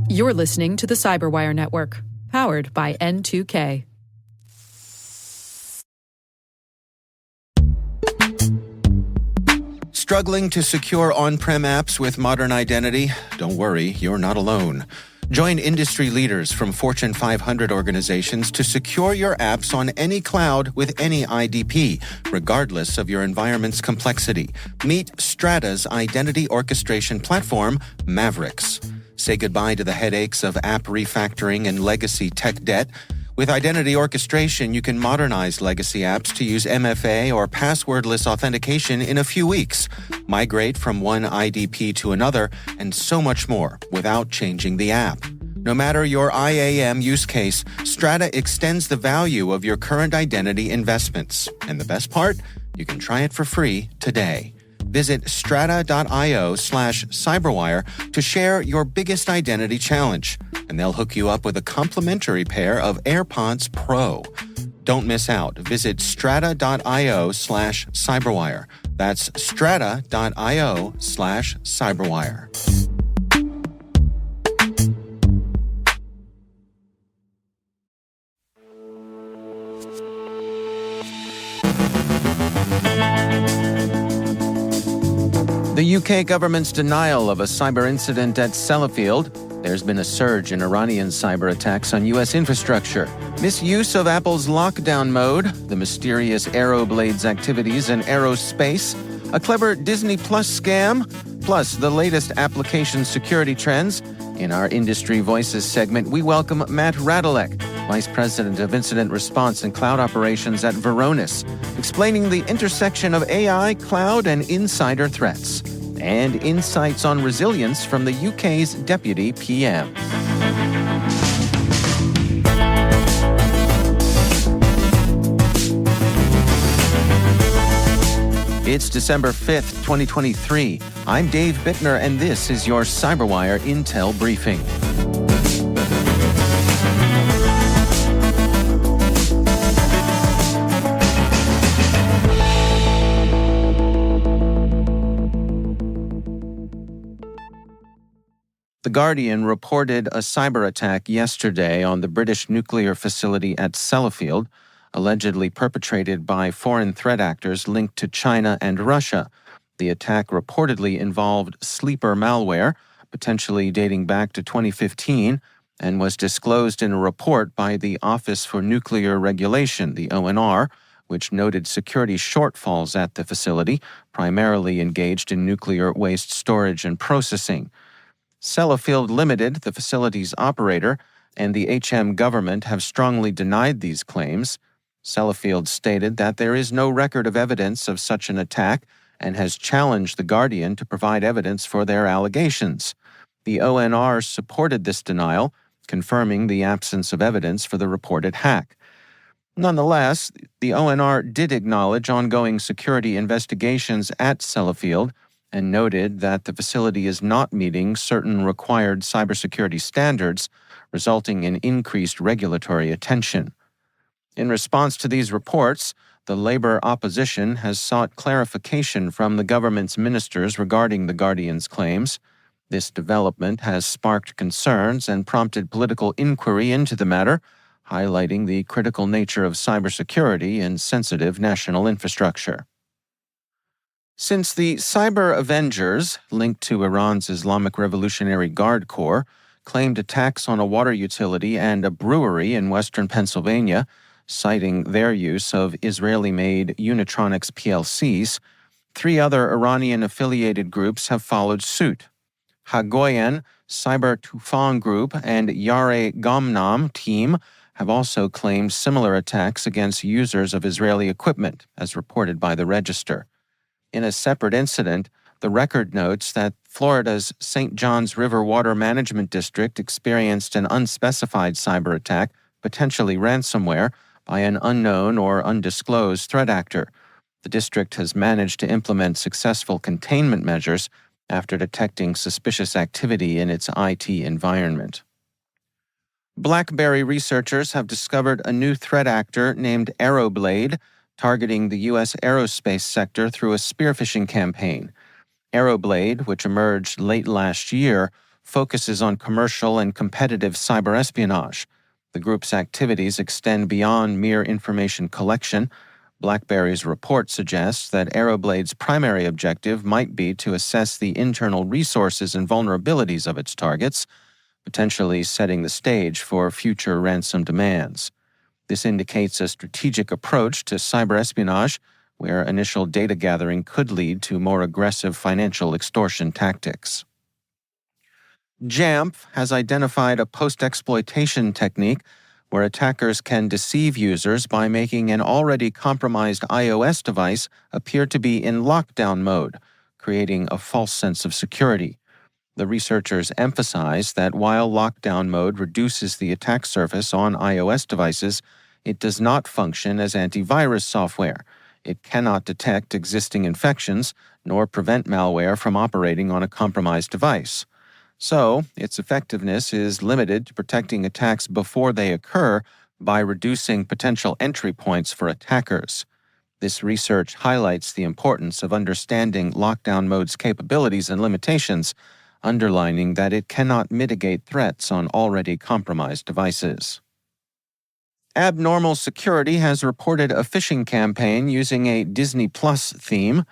You're listening to the CyberWire Network, powered by N2K. Struggling to secure on-prem apps with modern identity? Don't worry, you're not alone. Join industry leaders from Fortune 500 organizations to secure your apps on any cloud with any IDP, regardless of your environment's complexity. Meet Strata's identity orchestration platform, Mavericks. Say goodbye to the headaches of app refactoring and legacy tech debt. With identity orchestration, you can modernize legacy apps to use MFA or passwordless authentication in a few weeks, migrate from one IDP to another, and so much more without changing the app. No matter your IAM use case, Strata extends the value of your current identity investments. And the best part? You can try it for free today. Visit strata.io/cyberwire to share your biggest identity challenge, and they'll hook you up with a complimentary pair of AirPods Pro. Don't miss out. Visit strata.io/cyberwire. That's strata.io/cyberwire. The UK government's denial of a cyber incident at Sellafield. There's been a surge in Iranian cyber attacks on U.S. infrastructure. Misuse of Apple's lockdown mode, the mysterious AeroBlade's activities in aerospace, a clever Disney Plus scam, plus the latest application security trends. In our Industry Voices segment, we welcome Matt Radolec, Vice President of Incident Response and Cloud Operations at Varonis, explaining the intersection of AI, cloud, and insider threats, and insights on resilience from the UK's Deputy PM. It's December 5th, 2023. I'm Dave Bittner, and this is your CyberWire Intel Briefing. The Guardian reported a cyber attack yesterday on the British nuclear facility at Sellafield, allegedly perpetrated by foreign threat actors linked to China and Russia. The attack reportedly involved sleeper malware, potentially dating back to 2015, and was disclosed in a report by the Office for Nuclear Regulation, the ONR, which noted security shortfalls at the facility, primarily engaged in nuclear waste storage and processing. Sellafield Limited, the facility's operator, and the HM government have strongly denied these claims. Sellafield stated that there is no record of evidence of such an attack and has challenged The Guardian to provide evidence for their allegations. The ONR supported this denial, confirming the absence of evidence for the reported hack. Nonetheless, the ONR did acknowledge ongoing security investigations at Sellafield and noted that the facility is not meeting certain required cybersecurity standards, resulting in increased regulatory attention. In response to these reports, the Labour opposition has sought clarification from the government's ministers regarding the Guardian's claims. This development has sparked concerns and prompted political inquiry into the matter, highlighting the critical nature of cybersecurity in sensitive national infrastructure. Since the Cyber Avengers, linked to Iran's Islamic Revolutionary Guard Corps, claimed attacks on a water utility and a brewery in western Pennsylvania, citing their use of Israeli-made Unitronics PLCs, 3 other Iranian-affiliated groups have followed suit. Hagoyan, Cyber Tufan Group, and Yare Gomnam Team have also claimed similar attacks against users of Israeli equipment, as reported by the Register. In a separate incident, the record notes that Florida's St. Johns River Water Management District experienced an unspecified cyber attack, potentially ransomware, by an unknown or undisclosed threat actor. The district has managed to implement successful containment measures after detecting suspicious activity in its IT environment. BlackBerry researchers have discovered a new threat actor named AeroBlade, targeting the U.S. aerospace sector through a spearphishing campaign. AeroBlade, which emerged late last year, focuses on commercial and competitive cyber espionage. The group's activities extend beyond mere information collection. BlackBerry's report suggests that AeroBlade's primary objective might be to assess the internal resources and vulnerabilities of its targets, potentially setting the stage for future ransom demands. This indicates a strategic approach to cyber espionage, where initial data gathering could lead to more aggressive financial extortion tactics. Jamf has identified a post-exploitation technique where attackers can deceive users by making an already compromised iOS device appear to be in lockdown mode, creating a false sense of security. The researchers emphasize that while lockdown mode reduces the attack surface on iOS devices, it does not function as antivirus software. It cannot detect existing infections, nor prevent malware from operating on a compromised device. So, its effectiveness is limited to protecting attacks before they occur by reducing potential entry points for attackers. This research highlights the importance of understanding lockdown mode's capabilities and limitations, underlining that it cannot mitigate threats on already compromised devices. Abnormal Security has reported a phishing campaign using a Disney Plus theme.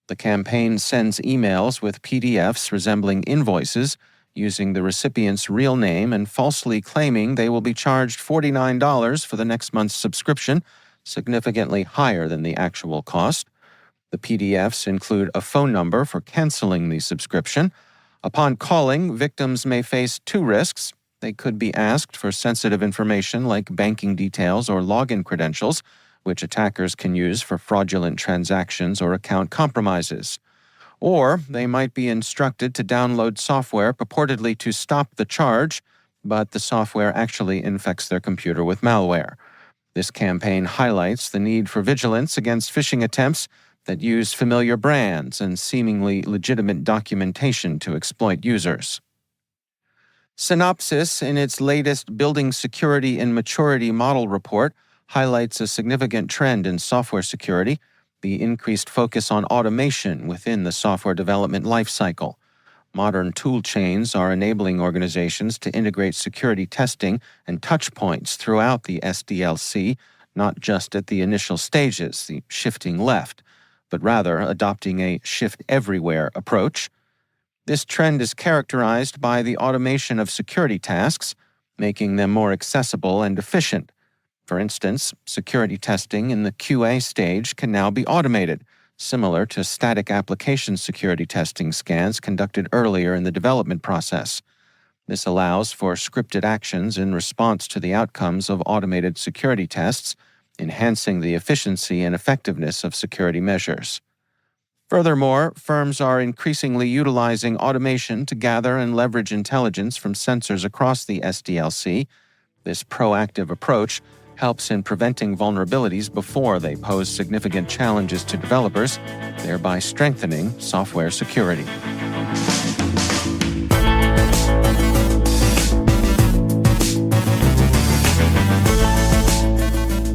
The campaign sends emails with PDFs resembling invoices, using the recipient's real name and falsely claiming they will be charged $49 for the next month's subscription, significantly higher than the actual cost. The PDFs include a phone number for canceling the subscription. Upon calling, victims may face two risks. They could be asked for sensitive information like banking details or login credentials, which attackers can use for fraudulent transactions or account compromises. Or they might be instructed to download software purportedly to stop the charge, but the software actually infects their computer with malware. This campaign highlights the need for vigilance against phishing attempts that use familiar brands and seemingly legitimate documentation to exploit users. Synopsys, in its latest Building Security and Maturity Model report, highlights a significant trend in software security, the increased focus on automation within the software development lifecycle. Modern tool chains are enabling organizations to integrate security testing and touchpoints throughout the SDLC, not just at the initial stages, the shifting left, but rather adopting a shift-everywhere approach. This trend is characterized by the automation of security tasks, making them more accessible and efficient. For instance, security testing in the QA stage can now be automated, similar to static application security testing scans conducted earlier in the development process. This allows for scripted actions in response to the outcomes of automated security tests, enhancing the efficiency and effectiveness of security measures. Furthermore, firms are increasingly utilizing automation to gather and leverage intelligence from sensors across the SDLC. This proactive approach helps in preventing vulnerabilities before they pose significant challenges to developers, thereby strengthening software security.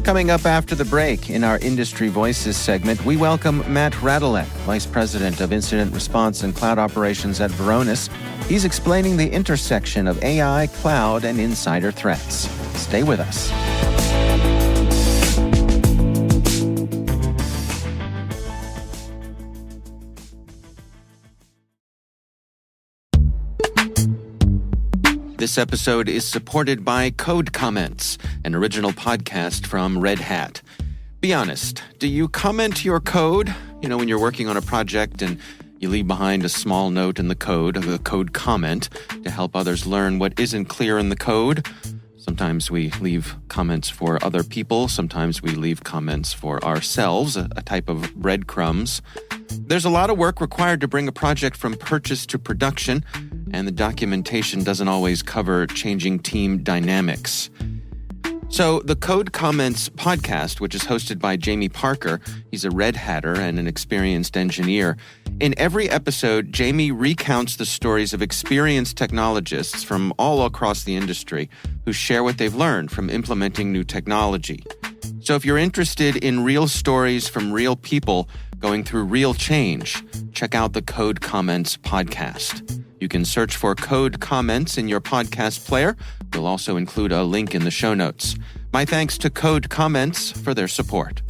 Coming up after the break, in our Industry Voices segment, we welcome Matt Radolec, Vice President of Incident Response and Cloud Operations at Varonis. He's explaining the intersection of AI, cloud, and insider threats. Stay with us. This episode is supported by Code Comments, an original podcast from Red Hat. Be honest, do you comment your code? When you're working on a project and you leave behind a small note in the code, a code comment, to help others learn what isn't clear in the code. Sometimes we leave comments for other people. Sometimes we leave comments for ourselves, a type of breadcrumbs. There's a lot of work required to bring a project from purchase to production, and the documentation doesn't always cover changing team dynamics. So the Code Comments podcast, which is hosted by Jamie Parker, he's a Red Hatter and an experienced engineer. In every episode, Jamie recounts the stories of experienced technologists from all across the industry who share what they've learned from implementing new technology. So if you're interested in real stories from real people going through real change, check out the Code Comments podcast. You can search for Code Comments in your podcast player. We'll also include a link in the show notes. My thanks to Code Comments for their support.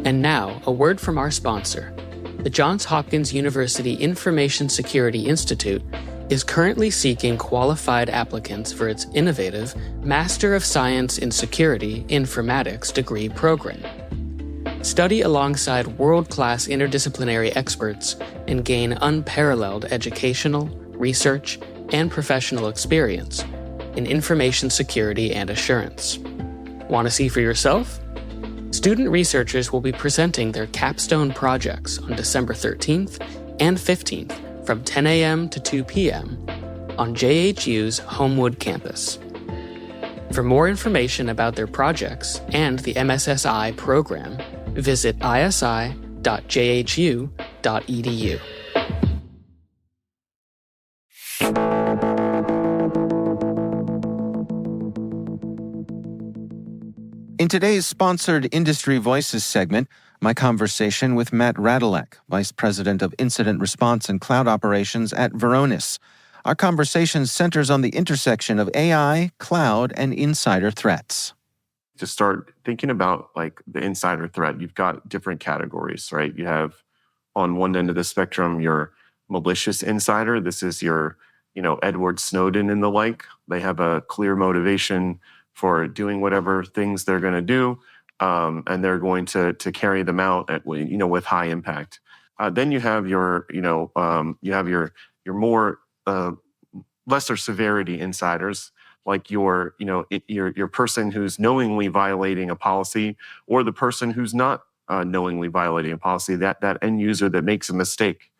And now, a word from our sponsor. The Johns Hopkins University Information Security Institute is currently seeking qualified applicants for its innovative Master of Science in Security Informatics degree program. Study alongside world-class interdisciplinary experts and gain unparalleled educational, research, and professional experience in information security and assurance. Want to see for yourself? Student researchers will be presenting their capstone projects on December 13th and 15th from 10 a.m. to 2 p.m. on JHU's Homewood campus. For more information about their projects and the MSSI program, visit isi.jhu.edu. In today's sponsored Industry Voices segment, my conversation with Matt Radolec, Vice President of Incident Response and Cloud Operations at Varonis. Our conversation centers on the intersection of AI, cloud, and insider threats. To start thinking about like the insider threat, you've got different categories, right? You have on one end of the spectrum, your malicious insider. This is your, Edward Snowden and the like. They have a clear motivation for doing whatever things they're going to do, and they're going to carry them out at with high impact. Then you have your more lesser severity insiders, like your person who's knowingly violating a policy, or the person who's not knowingly violating a policy, that end user that makes a mistake.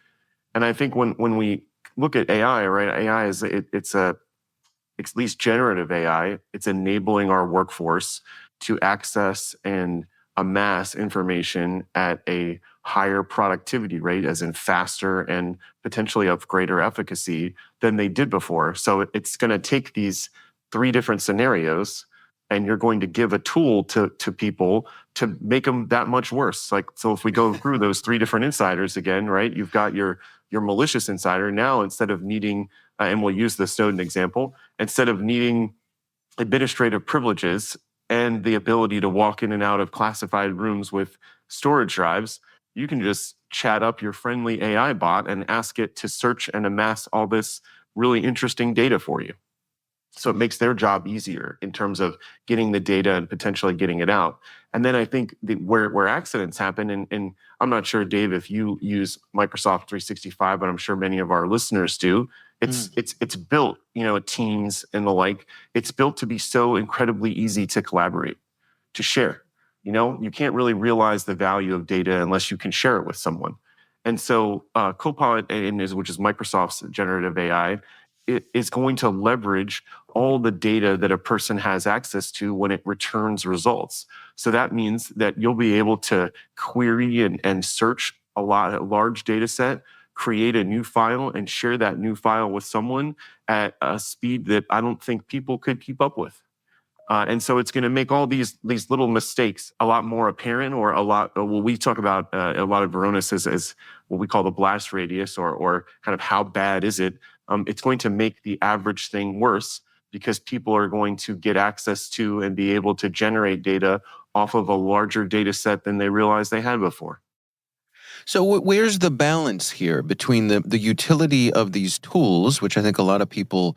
And I think when we look at AI, right, AI is it's at least generative AI, it's enabling our workforce to access and amass information at a higher productivity rate, as in faster and potentially of greater efficacy than they did before. So it's going to take these three different scenarios, and you're going to give a tool to people to make them that much worse. Like, so if we go through those three different insiders again, right, you've got your malicious insider. Now, instead of needing, and we'll use the Snowden example, instead of needing administrative privileges and the ability to walk in and out of classified rooms with storage drives, you can just chat up your friendly AI bot and ask it to search and amass all this really interesting data for you. So it makes their job easier in terms of getting the data and potentially getting it out. And then I think where accidents happen, and I'm not sure, Dave, if you use Microsoft 365, but I'm sure many of our listeners do. It's built, Teams and the like. It's built to be so incredibly easy to collaborate, to share. You can't really realize the value of data unless you can share it with someone. And so Copilot, which is Microsoft's generative AI, it is going to leverage all the data that a person has access to when it returns results. So that means that you'll be able to query and search a large data set, create a new file, and share that new file with someone at a speed that I don't think people could keep up with. And so it's going to make all these little mistakes a lot more apparent, or we talk about a lot of Varonis as what we call the blast radius, or kind of how bad is it. It's going to make the average thing worse, because people are going to get access to and be able to generate data off of a larger data set than they realized they had before. So where's the balance here between the utility of these tools, which I think a lot of people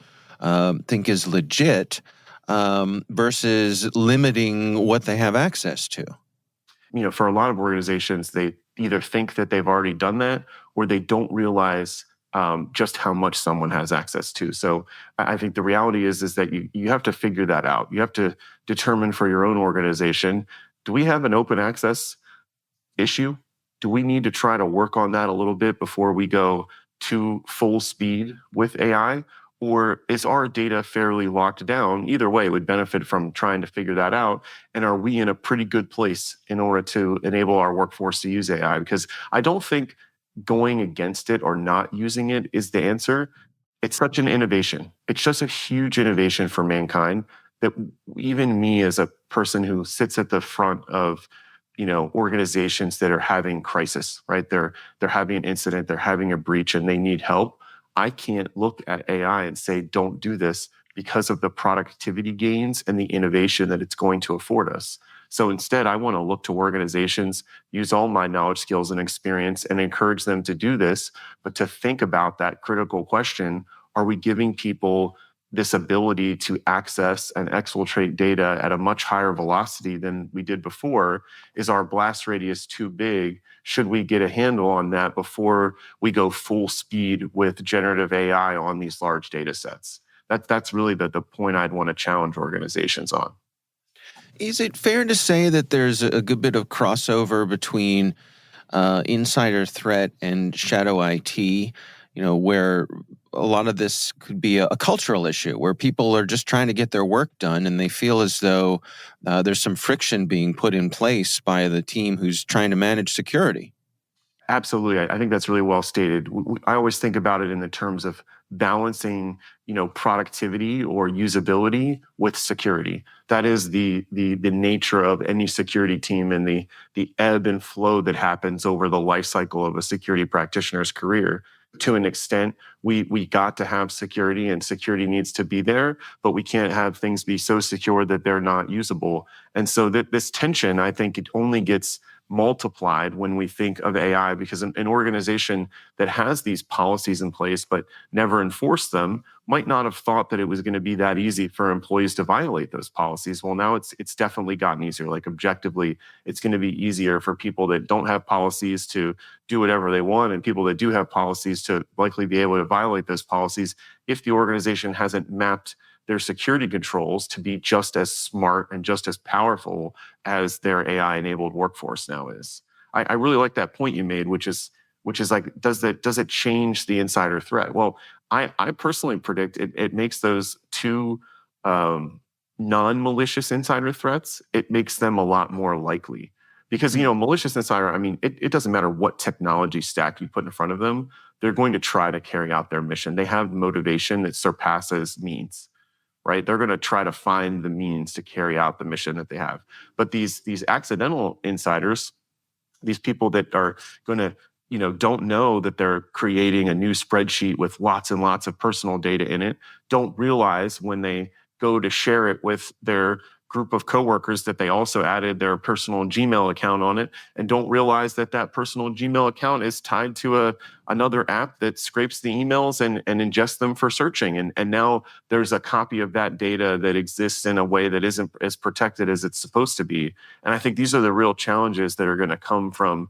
think is legit, versus limiting what they have access to? For a lot of organizations, they either think that they've already done that, or they don't realize just how much someone has access to. So I think the reality is that you have to figure that out. You have to determine for your own organization, do we have an open access issue? Do we need to try to work on that a little bit before we go to full speed with AI? Or is our data fairly locked down? Either way, we'd benefit from trying to figure that out. And are we in a pretty good place in order to enable our workforce to use AI? Because I don't think going against it or not using it is the answer. It's such an innovation. It's just a huge innovation for mankind that even me as a person who sits at the front of organizations that are having crisis, right? They're having an incident, they're having a breach, and they need help. I can't look at AI and say, don't do this, because of the productivity gains and the innovation that it's going to afford us. So instead, I want to look to organizations, use all my knowledge, skills, and experience, and encourage them to do this, but to think about that critical question: are we giving people this ability to access and exfiltrate data at a much higher velocity than we did before? Is our blast radius too big? Should we get a handle on that before we go full speed with generative AI on these large data sets? That's really the point I'd want to challenge organizations on. Is it fair to say that there's a good bit of crossover between insider threat and shadow IT, where a lot of this could be a cultural issue where people are just trying to get their work done and they feel as though there's some friction being put in place by the team who's trying to manage security? Absolutely. I think that's really well stated. I always think about it in the terms of balancing, productivity or usability with security. That is the nature of any security team, and the ebb and flow that happens over the life cycle of a security practitioner's career. To an extent, we got to have security, and security needs to be there, but we can't have things be so secure that they're not usable. And so this tension, I think, it only gets multiplied when we think of AI, because an organization that has these policies in place but never enforced them might not have thought that it was going to be that easy for employees to violate those policies. Well, now it's definitely gotten easier. Like, objectively, it's going to be easier for people that don't have policies to do whatever they want, and people that do have policies to likely be able to violate those policies if the organization hasn't mapped their security controls to be just as smart and just as powerful as their AI-enabled workforce now is. I really like that point you made, which is like, does it change the insider threat? Well, I personally predict it makes those two non-malicious insider threats, it makes them a lot more likely. Because, malicious insider, it doesn't matter what technology stack you put in front of them, they're going to try to carry out their mission. They have motivation that surpasses means. Right? They're going to try to find the means to carry out the mission that they have. But these accidental insiders, these people that are going to, don't know that they're creating a new spreadsheet with lots and lots of personal data in it, don't realize when they go to share it with their group of coworkers that they also added their personal Gmail account on it, and don't realize that personal Gmail account is tied to another app that scrapes the emails and ingests them for searching. And now there's a copy of that data that exists in a way that isn't as protected as it's supposed to be. And I think these are the real challenges that are going to come from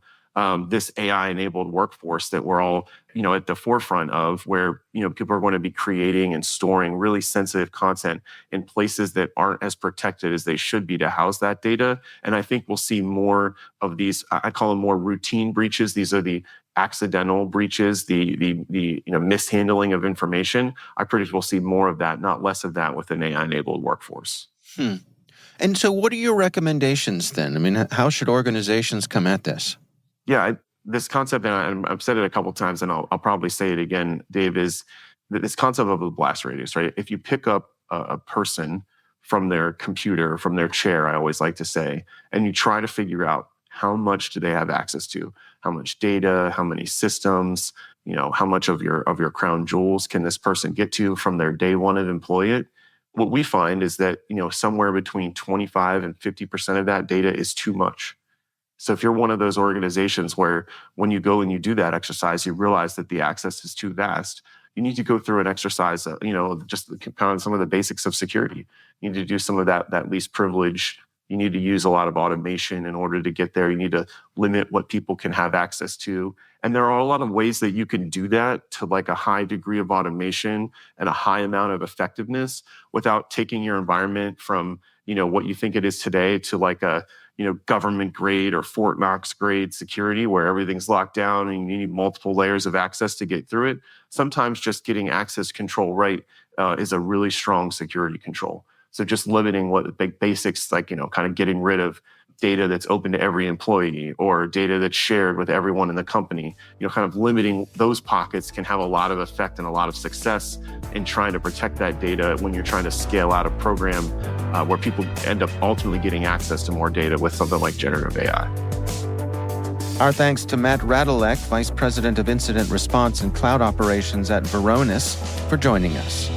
this AI-enabled workforce that we're all, at the forefront of, where, people are going to be creating and storing really sensitive content in places that aren't as protected as they should be to house that data. And I think we'll see more of these, I call them more routine breaches. These are the accidental breaches, the mishandling of information. I predict we'll see more of that, not less of that, with an AI-enabled workforce. And so what are your recommendations then? How should organizations come at this? Yeah, this concept, and I've said it a couple of times, and I'll probably say it again, Dave, is this concept of the blast radius, right? If you pick up a person from their computer, from their chair, I always like to say, and you try to figure out how much do they have access to, how much data, how many systems, how much of your crown jewels can this person get to from their day one of employment? What we find is that, somewhere between 25 and 50% of that data is too much. So if you're one of those organizations where when you go and you do that exercise, you realize that the access is too vast, you need to go through an exercise, just compound some of the basics of security. You need to do some of that least privilege. You need to use a lot of automation in order to get there. You need to limit what people can have access to. And there are a lot of ways that you can do that to like a high degree of automation and a high amount of effectiveness without taking your environment from, what you think it is today to like a, government grade or Fort Knox grade security where everything's locked down and you need multiple layers of access to get through it. Sometimes just getting access control right is a really strong security control. So just limiting what the basics, like, kind of getting rid of data that's open to every employee or data that's shared with everyone in the company. Kind of limiting those pockets can have a lot of effect and a lot of success in trying to protect that data when you're trying to scale out a program where people end up ultimately getting access to more data with something like generative AI. Our thanks to Matt Radolec, Vice President of Incident Response and Cloud Operations at Varonis, for joining us.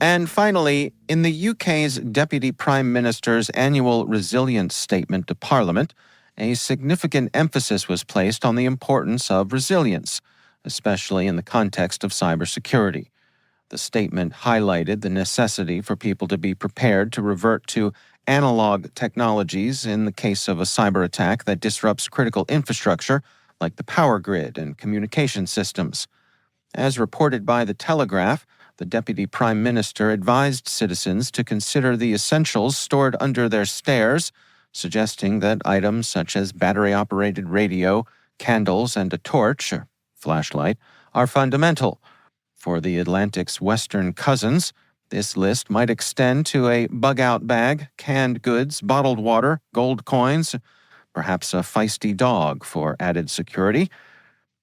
And finally, in the UK's Deputy Prime Minister's annual resilience statement to Parliament, a significant emphasis was placed on the importance of resilience, especially in the context of cybersecurity. The statement highlighted the necessity for people to be prepared to revert to analog technologies in the case of a cyber attack that disrupts critical infrastructure like the power grid and communication systems. As reported by The Telegraph, the Deputy Prime Minister advised citizens to consider the essentials stored under their stairs, suggesting that items such as battery-operated radio, candles, and a torch, or flashlight, are fundamental. For the Atlantic's western cousins, this list might extend to a bug-out bag, canned goods, bottled water, gold coins, perhaps a feisty dog for added security.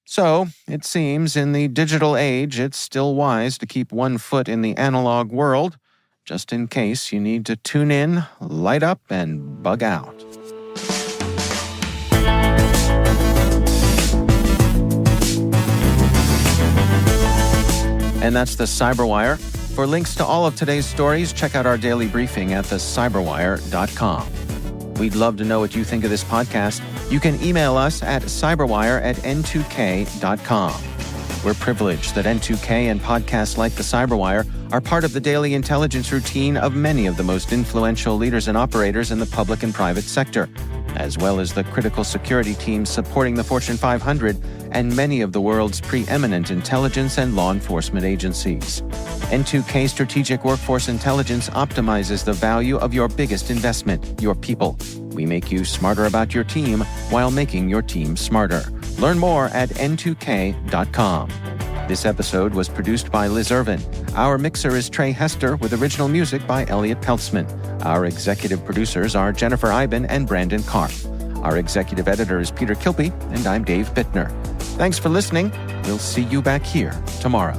So, it seems in the digital age, it's still wise to keep one foot in the analog world, just in case you need to tune in, light up, and bug out. And that's the CyberWire. For links to all of today's stories, check out our daily briefing at thecyberwire.com. We'd love to know what you think of this podcast. You can email us at cyberwire@n2k.com. We're privileged that N2K and podcasts like the CyberWire are part of the daily intelligence routine of many of the most influential leaders and operators in the public and private sector, as well as the critical security teams supporting the Fortune 500 and many of the world's preeminent intelligence and law enforcement agencies. N2K Strategic Workforce Intelligence optimizes the value of your biggest investment, your people. We make you smarter about your team while making your team smarter. Learn more at n2k.com. This episode was produced by Liz Irvin. Our mixer is Trey Hester with original music by Elliot Peltzman. Our executive producers are Jennifer Iben and Brandon Karpf. Our executive editor is Peter Kilpie, and I'm Dave Bittner. Thanks for listening. We'll see you back here tomorrow.